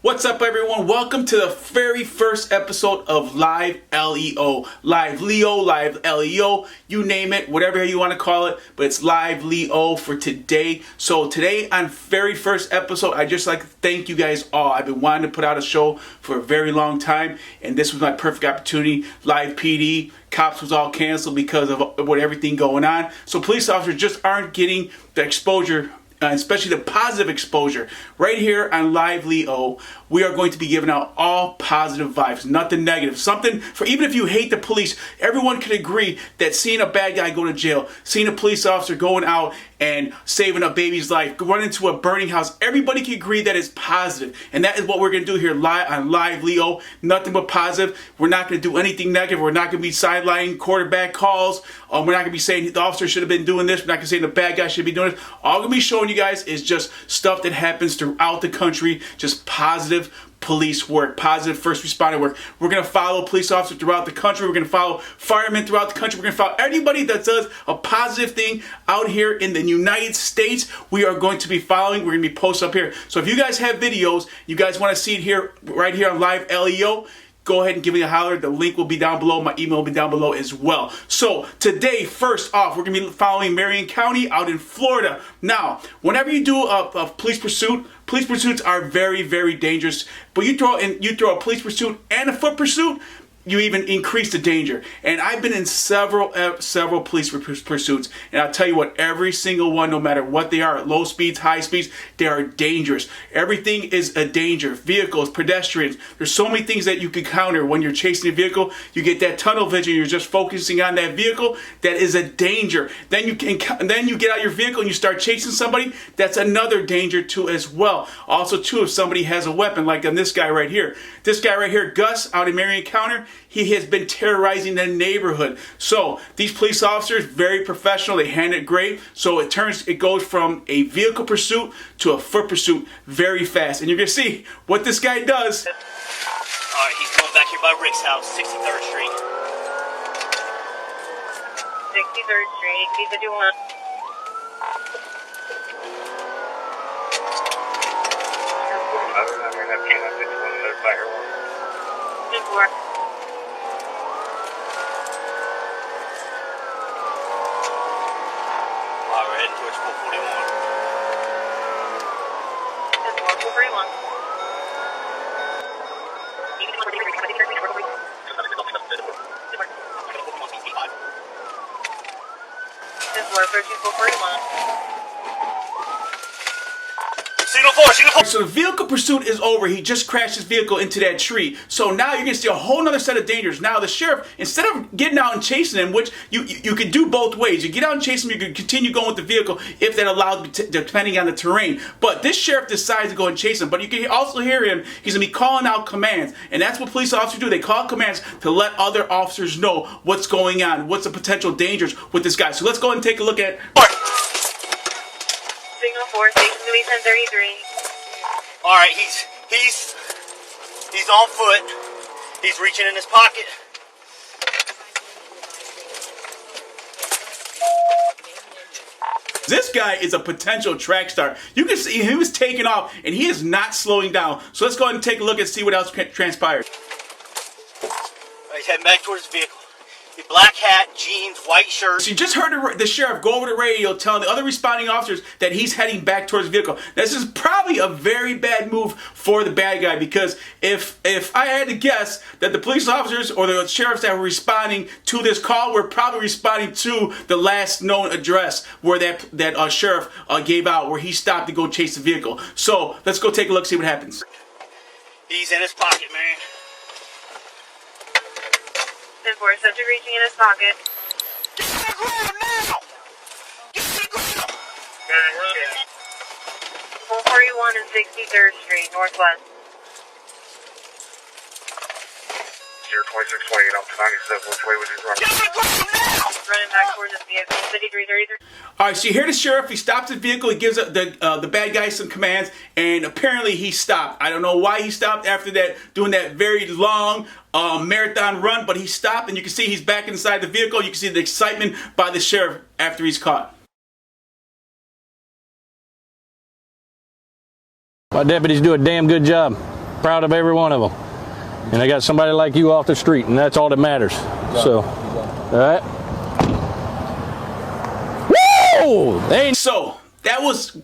What's up, everyone? Welcome to the very first episode of Live LEO. Live Leo, Live LEO, you name it, whatever you want to call it, but it's Live Leo for today. So today, on very first episode, I just like to thank you guys all. I've been wanting to put out a show for a very long time, and this was my perfect opportunity. Live PD, cops was all canceled because of everything going on. So police officers just aren't getting the exposure, especially the positive exposure. Right here on Live Leo, we are going to be giving out all positive vibes, nothing negative. Something for even if you hate the police, everyone can agree that seeing a bad guy go to jail, seeing a police officer going out and saving a baby's life, run into a burning house, everybody can agree that it's positive. And that is what we're going to do here live on Live Leo. Nothing but positive. We're not going to do anything negative. We're not going to be sidelining quarterback calls. We're not going to be saying the officer should have been doing this. We're not going to say the bad guy should be doing this. All I'm going to be showing you guys is just stuff that happens throughout the country, just positive police work, positive first responder work. We're going to follow police officers throughout the country. We're going to follow firemen throughout the country. We're going to follow anybody that does a positive thing out here in the United States. We are going to be following. We're going to be posted up here. So if you guys have videos, you guys want to see it here, right here on Live LEO, go ahead and give me a holler. The link will be down below. My email will be down below as well. So today, first off, we're going to be following Marion County out in Florida. Now, whenever you do a police pursuits are very, very dangerous. But you throw a police pursuit and a foot pursuit, you even increase the danger. And I've been in several police pursuits, and I'll tell you what, every single one, no matter what they are, low speeds, high speeds, they are dangerous. Everything is a danger. Vehicles, pedestrians, there's so many things that you can counter when you're chasing a vehicle. You get that tunnel vision, you're just focusing on that vehicle, that is a danger. Then you get out your vehicle and you start chasing somebody, that's another danger too as well. Also too, if somebody has a weapon, like on this guy right here. This guy right here, Gus, out in Marion County, he has been terrorizing the neighborhood. So these police officers, very professional, they handle it great. So it goes from a vehicle pursuit to a foot pursuit very fast. And you're gonna see what this guy does. Alright, he's going back here by Rick's house, 63rd Street. 63rd Street, B51. We're heading towards 441. This one, 441. This one, 13441. Signal 4! So the vehicle pursuit is over. He just crashed his vehicle into that tree. So now you're going to see a whole nother set of dangers. Now the sheriff, instead of getting out and chasing him, which you could do both ways. You get out and chase him, you can continue going with the vehicle if that allows, depending on the terrain. But this sheriff decides to go and chase him. But you can also hear him, he's going to be calling out commands. And that's what police officers do. They call commands to let other officers know what's going on, what's the potential dangers with this guy. So let's go ahead and take a look at... Signal 4, station to be 1033. Alright, he's on foot. He's reaching in his pocket. This guy is a potential track star. You can see he was taking off, and he is not slowing down. So let's go ahead and take a look and see what else transpired. He's heading back towards his vehicle. Black hat, jeans, white shirt. So you just heard the sheriff go over the radio telling the other responding officers that he's heading back towards the vehicle. This is probably a very bad move for the bad guy, because if I had to guess that the police officers or the sheriffs that were responding to this call were probably responding to the last known address where that sheriff gave out, where he stopped to go chase the vehicle. So let's go take a look, see what happens. He's in his pocket, man. 10-4, subject reaching in his pocket. Get to the ground now! Get to the ground! 441 and 63rd Street, Northwest. 2628 up to 97, which way would you run? Get to the ground now! Running back towards his vehicle, 5333. All right, so you hear the sheriff. He stops his vehicle. He gives the bad guy some commands, and apparently he stopped. I don't know why he stopped after that, doing that very long marathon run, but he stopped, and you can see he's back inside the vehicle. You can see the excitement by the sheriff after he's caught. My deputies do a damn good job. proud of every one of them. And I got somebody like you off the street, and that's all that matters. So, all right. Woo! So that was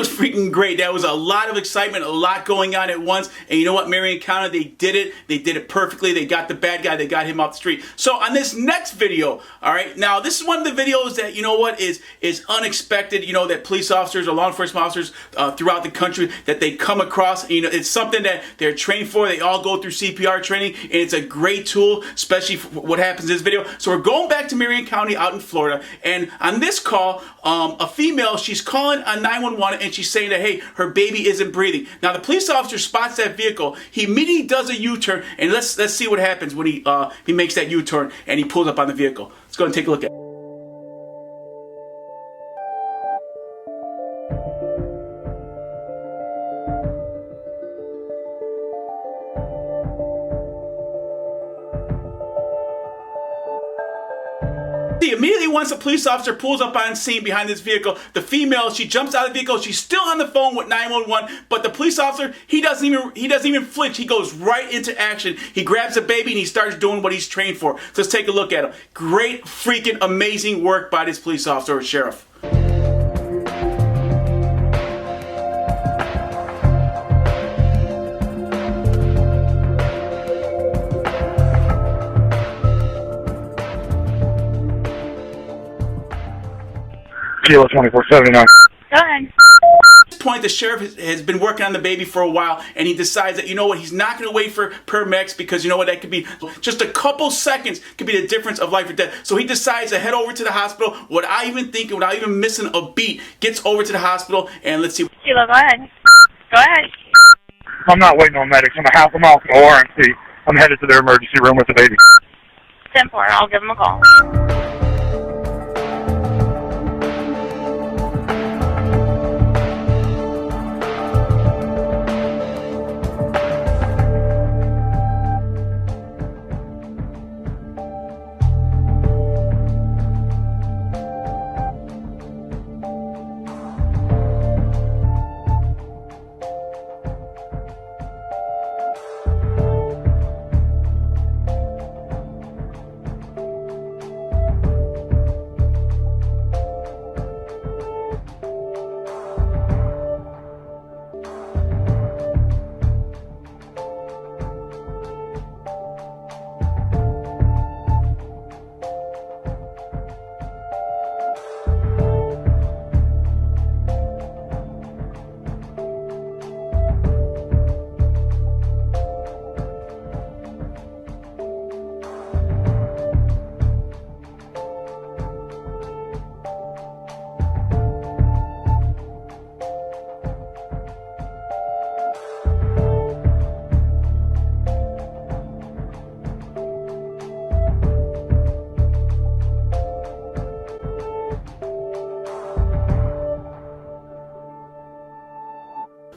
freaking great. That was a lot of excitement, a lot going on at once. And you know what, Marion County, they did it. They did it perfectly. They got the bad guy. They got him off the street. So on this next video, all right, now this is one of the videos that, you know what, is unexpected, you know, that police officers or law enforcement officers throughout the country, that they come across. You know, it's something that they're trained for. They all go through CPR training, and it's a great tool, especially for what happens in this video. So we're going back to Marion County out in Florida, and on this call, a female, she's calling on 911, and she's saying that, hey, her baby isn't breathing. Now the police officer spots that vehicle. He immediately does a U-turn, and let's see what happens when he makes that U-turn and he pulls up on the vehicle. Let's go and take a look at it. Immediately once a police officer pulls up on scene behind this vehicle, the female, she jumps out of the vehicle. She's still on the phone with 911, but the police officer, he doesn't even flinch. He goes right into action. He grabs the baby and he starts doing what he's trained for. So let's take a look at him. Great, freaking amazing work by this police officer or sheriff. Kilo 2479. Go ahead. At this point, the sheriff has been working on the baby for a while, and he decides that, you know what, he's not going to wait for paramedics, because you know what, that could be just a couple seconds could be the difference of life or death. So he decides to head over to the hospital without even thinking, without even missing a beat. Gets over to the hospital, and let's see. Kilo, go ahead. Go ahead. I'm not waiting on medics. I'm a half a mile from the RMC. I'm headed to their emergency room with the baby. 10-4, I'll give him a call.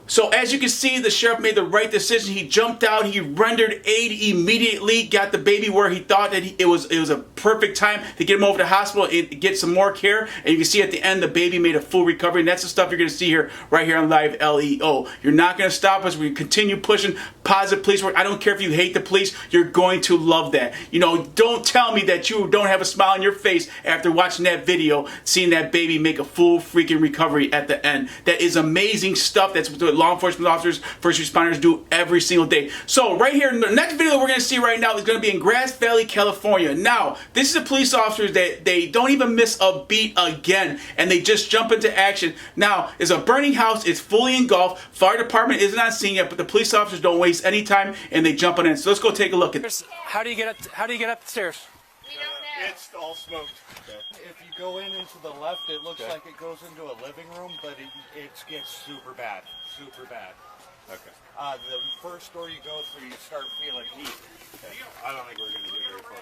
So as you can see, the sheriff made the right decision. He jumped out, he rendered aid immediately, got the baby where he thought that it was a perfect time to get him over to the hospital and get some more care. And you can see at the end, the baby made a full recovery. And that's the stuff you're going to see here, right here on Live LEO. You're not going to stop us. We continue pushing positive police work. I don't care if you hate the police, you're going to love that. You know, don't tell me that you don't have a smile on your face after watching that video, seeing that baby make a full freaking recovery at the end. That is amazing stuff. That's what law enforcement officers, first responders do every single day. So right here, the next video we're going to see right now is going to be in Grass Valley, California. Now, this is a police officer that they don't even miss a beat again, and they just jump into action. Now, it's a burning house. It's fully engulfed. Fire department isn't on scene yet, but the police officers don't waste any time, and they jump on in. So let's go take a look at this. How do you get up? How do you get up the stairs? It's all smoked. Okay. If you go in into the left, it looks like it goes into a living room, but it gets super bad. Super bad. Okay. The first door you go through, you start feeling heat. Okay. I don't think we're going to get very far.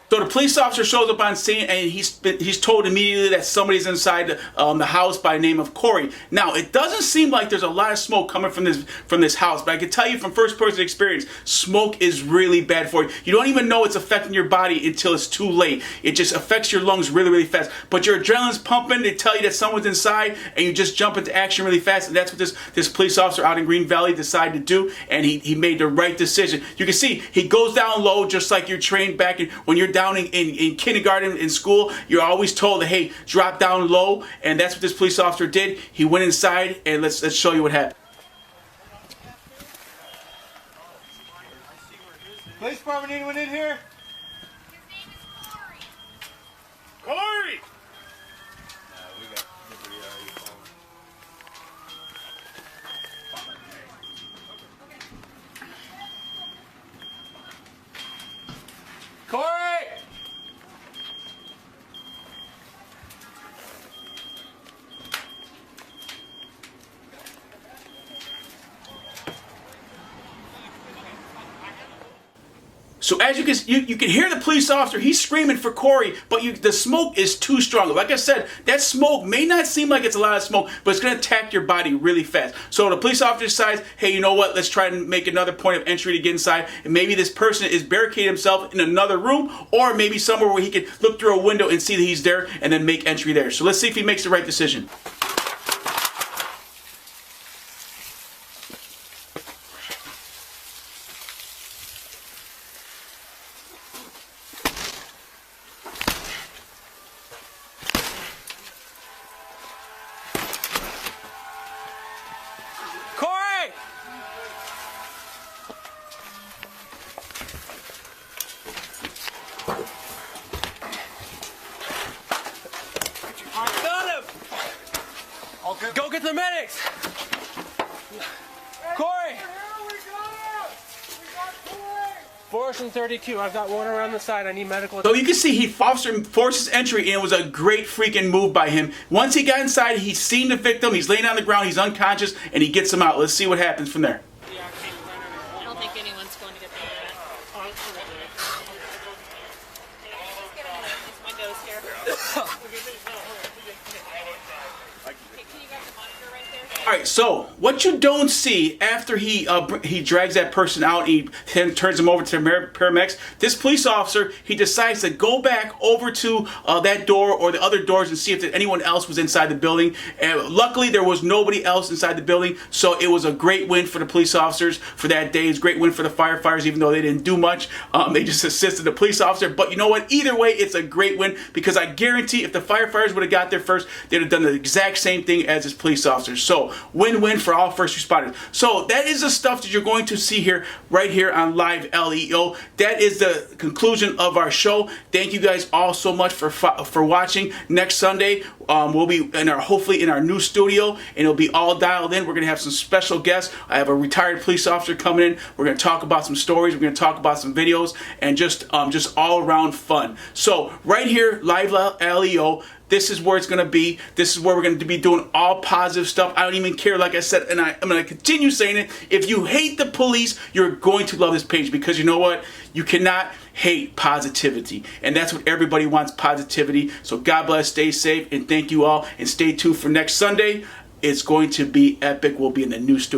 So the police officer shows up on scene, and he's told immediately that somebody's inside the house by the name of Corey. Now, it doesn't seem like there's a lot of smoke coming from this house, but I can tell you from first-person experience, smoke is really bad for you. You don't even know it's affecting your body until it's too late. It just affects your lungs really, really fast. But your adrenaline's pumping. They tell you that someone's inside, and you just jump into action really fast. And that's what this police officer out in Green Valley decided to do, and he made the right decision. You can see he goes down low, just like you're trained back when you're down in kindergarten in school. You're always told that, hey, drop down low, and that's what this police officer did. He went inside, and let's show you what happened. Police department, anyone in here? Corey! Corey! So as you can hear the police officer, he's screaming for Corey, but the smoke is too strong. Like I said, that smoke may not seem like it's a lot of smoke, but it's going to attack your body really fast. So the police officer decides, hey, you know what? Let's try and make another point of entry to get inside. And maybe this person is barricading himself in another room, or maybe somewhere where he can look through a window and see that he's there and then make entry there. So let's see if he makes the right decision. Corey! I got him! Go get the medics! Corey! Force and 32. I've got one around the side. I need medical. So you can see he forces entry, and it was a great freaking move by him. Once he got inside, he's seen the victim, he's laying on the ground, he's unconscious, and he gets him out. Let's see what happens from there. I don't think anyone's going to get there yet. These windows here. Can you grab the monitor right there? All right, so what you don't see after he drags that person out, he then turns him over to the paramedics. This police officer, he decides to go back over to that door or the other doors and see if anyone else was inside the building. And luckily, there was nobody else inside the building, so it was a great win for the police officers for that day. It's a great win for the firefighters, even though they didn't do much. They just assisted the police officer. But you know what? Either way, it's a great win, because I guarantee if the firefighters would have got there first, they'd have done the exact same thing as this police officer. So win-win for all first responders. So that is the stuff that you're going to see here, right here on Live LEO. That is the conclusion of our show. Thank you guys all so much for watching. Next Sunday, we'll be hopefully in our new studio, and it'll be all dialed in. We're gonna have some special guests. I have a retired police officer coming in. We're gonna talk about some stories. We're gonna talk about some videos, and just all around fun. So right here, Live LEO. This is where it's going to be. This is where we're going to be doing all positive stuff. I don't even care, like I said, and I'm going to continue saying it. If you hate the police, you're going to love this page, because you know what? You cannot hate positivity. And that's what everybody wants, positivity. So God bless, stay safe, and thank you all. And stay tuned for next Sunday. It's going to be epic. We'll be in the new studio.